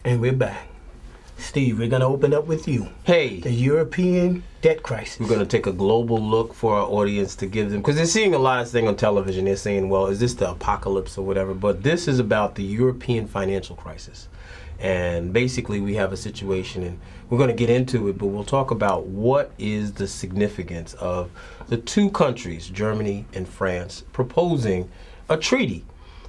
And we're back. Steve, we're going to open up with you. Hey. The European debt crisis. We're going to take a global look for our audience to give them, because they're seeing a lot of things on television. They're saying, well, is this the apocalypse or whatever? But this is about the European financial crisis. And basically we have a situation, and we're going to get into it, but we'll talk about what is the significance of the two countries, Germany and France, proposing a treaty.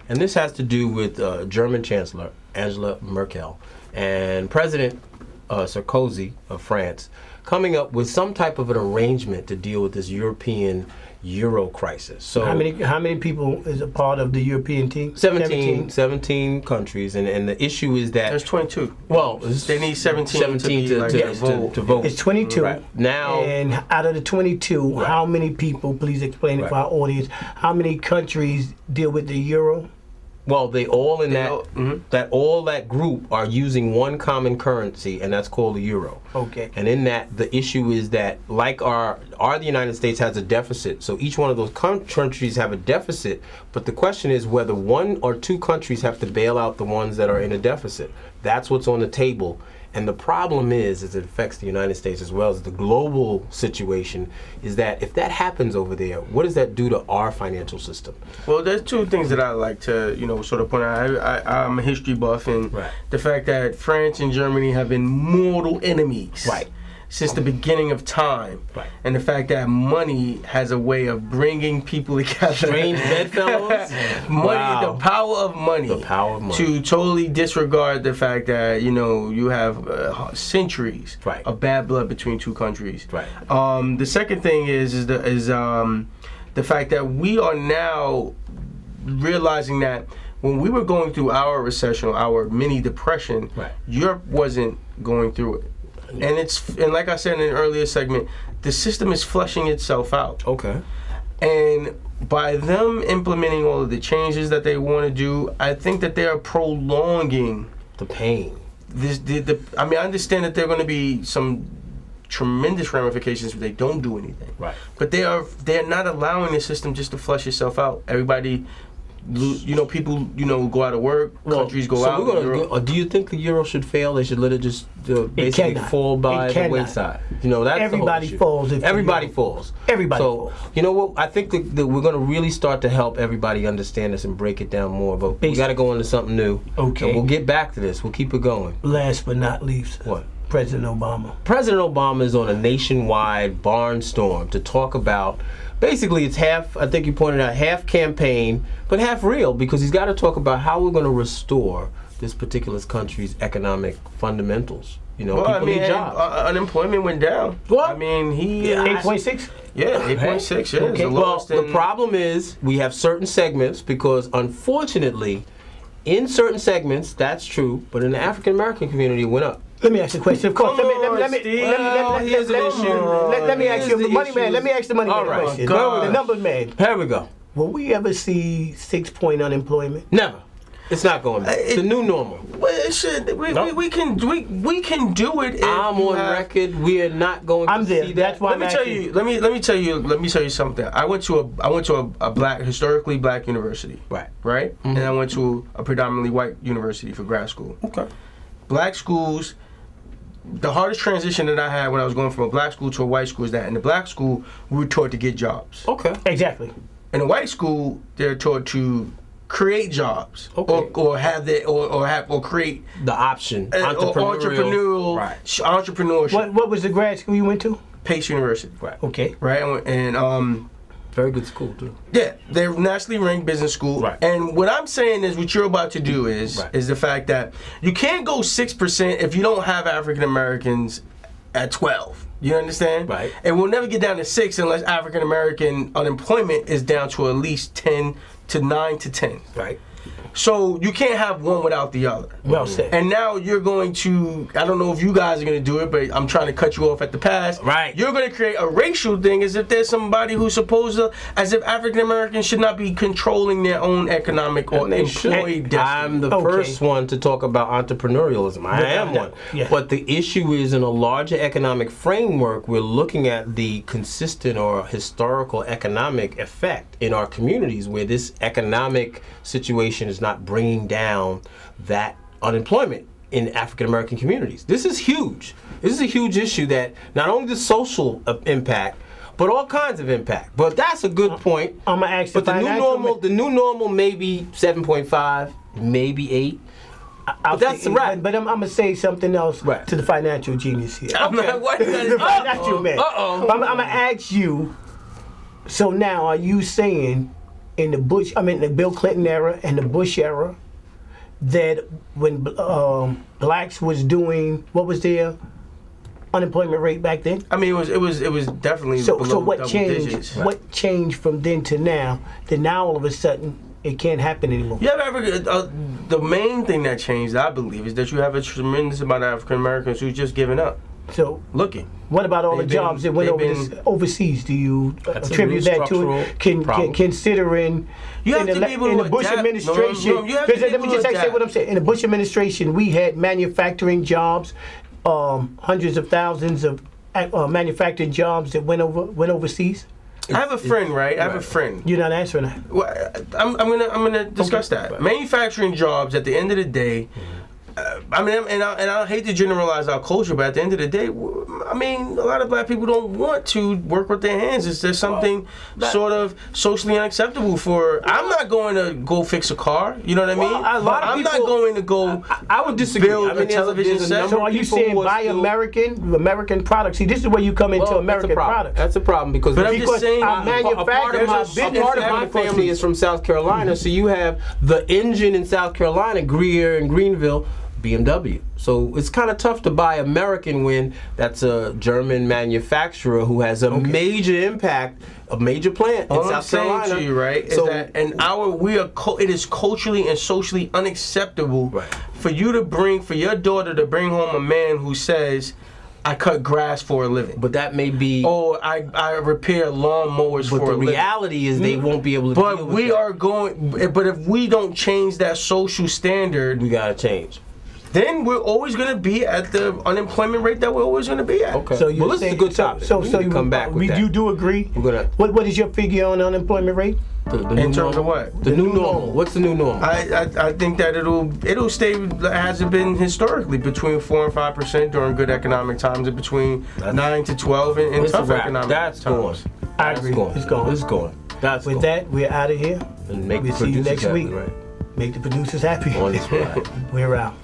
And this has to do with German Chancellor Angela Merkel and President Sarkozy of France coming up with some type of an arrangement to deal with this European Euro crisis. So how many people is a part of the European team? 17 countries, and the issue is that there's 22. Well, they need 17 to vote. It's 22 right. Now, and out of the 22, right. How many people? Please explain it for our audience. How many countries deal with the euro? Well, they all in that group are using one common currency, and that's called the euro. Okay. And in that, the issue is that, like the United States has a deficit, so each one of those countries have a deficit. But the question is whether one or two countries have to bail out the ones that are in a deficit. That's what's on the table. And the problem is it affects the United States as well as the global situation, is that if that happens over there, what does that do to our financial system? Well, there's two things that I like to, sort of point out. I'm a history buff, and the fact that France and Germany have been mortal enemies. Right. Since the beginning of time. Right. And the fact that money has a way of bringing people together. Strange bedfellows? Money, Wow. The power of money. The power of money. To totally disregard the fact that, you have centuries of bad blood between two countries. Right. The second thing is the fact that we are now realizing that when we were going through our recession, our mini depression, Europe wasn't going through it. And like I said in an earlier segment, the system is flushing itself out. Okay. And by them implementing all of the changes that they want to do, I think that they are prolonging the pain. I understand that there are going to be some tremendous ramifications if they don't do anything. Right. But they're not allowing the system just to flush itself out. Everybody, people, go out of work, countries go out. Do you think the euro should fail? They should let it just basically fall by the wayside. That's everybody the falls. Everybody falls. Everybody falls. You know what? I think that we're going to really start to help everybody understand this and break it down more. But we got to go into something new. Okay. And we'll get back to this. We'll keep it going. Last but not least. What? President Obama. President Obama is on a nationwide barnstorm to talk about. Basically, it's half, I think you pointed out, half campaign, but half real, because he's got to talk about how we're going to restore this particular country's economic fundamentals. People need jobs. Unemployment went down. What? 8.6? Yeah, 8.6. Yeah. Okay. Well, the problem is we have certain segments, because unfortunately, in certain segments, that's true, but in the African American community, it went up. Let me ask you a question. Of course, Here's an issue. Let me ask you, the money man. Let me ask the money man question. The numbers man. Here we go. Will we ever see 6-point unemployment? Never. It's not going back. It's the new normal. Well, it should. We can do it. If I'm on record. We are not going to see that. That's why let me tell you something. I went to a historically black university. Right. Mm-hmm. And I went to a predominantly white university for grad school. Okay. Black schools. The hardest transition that I had when I was going from a black school to a white school is that in the black school we were taught to get jobs. Okay. Exactly. In the white school, they're taught to create jobs, or create the option, entrepreneurship. What was the grad school you went to? Pace University. Right. Okay. Right, and very good school too. Yeah, they're nationally ranked business school. Right. And what I'm saying is, what you're about to do is the fact that you can't go 6% if you don't have African Americans at 12. You understand? Right. And we'll never get down to 6 unless African American unemployment is down to at least 9 to 10. Right. So you can't have one without the other. Well said. And now you're going to, I don't know if you guys are going to do it, but I'm trying to cut you off at the pass. Right. You're going to create a racial thing as if there's somebody who's supposed to, as if African Americans should not be controlling their own economic or employee destiny. I'm the first one to talk about entrepreneurialism. I am one. Yeah. But the issue is, in a larger economic framework, we're looking at the consistent or historical economic effect in our communities where this economic situation is not bringing down that unemployment in African American communities. This is huge. This is a huge issue that not only the social impact, but all kinds of impact. But that's a good point. I'm gonna ask but the new normal may be 7.5, maybe 8. But that's the right. But I'm gonna say something else to the financial genius here. The financial man. I'm gonna ask you. So now, are you saying in the Bill Clinton era and the Bush era, that when blacks was doing, what was their unemployment rate back then? I mean, it was definitely below so what double changed? digits. What changed from then to now? That now all of a sudden it can't happen anymore. The main thing that changed, I believe, is that you have a tremendous amount of African Americans who've just given up. So looking. What about all the jobs that went overseas? Do you attribute that to it? Considering in the Bush administration, let me just say what I'm saying. In the Bush administration, we had manufacturing jobs, hundreds of thousands of manufacturing jobs that went overseas. I have a friend, right? I have a friend. You're not answering that. Well, I'm gonna discuss that. Manufacturing jobs, at the end of the day, I mean, and I hate to generalize our culture, but at the end of the day, I mean, a lot of black people don't want to work with their hands. Is there something sort of socially unacceptable for? I'm not going to go fix a car. You know what I mean? I'm not going to go. I would disagree. Build a television set. So are you saying buy American products? See, this is where you come into American products. That's a problem because. But I'm just saying, a part of my family is from South Carolina, so you have the engine in South Carolina, Greer and Greenville. BMW. So it's kind of tough to buy American when that's a German manufacturer who has a major impact, a major plant in South Carolina. To you, right, is that it is culturally and socially unacceptable for your daughter to bring home a man who says, I cut grass for a living. But that may be... Or I repair lawnmowers for a living. But the reality is they won't be able to deal with that. But if we don't change that social standard... We got to change. Then we're always going to be at the unemployment rate that we're always going to be at. Okay. So this is a good topic. So you come back with that. You do agree? What is your figure on unemployment rate? In terms of what? The new normal. What's the new normal? I think that it'll stay as it been historically, between 4 and 5% during good economic times, and between 9 to 12 in tough economic times. I agree. It's going. With that, we're out of here. And we'll see you next week. Right. Make the producers happy. On this ride. We're out.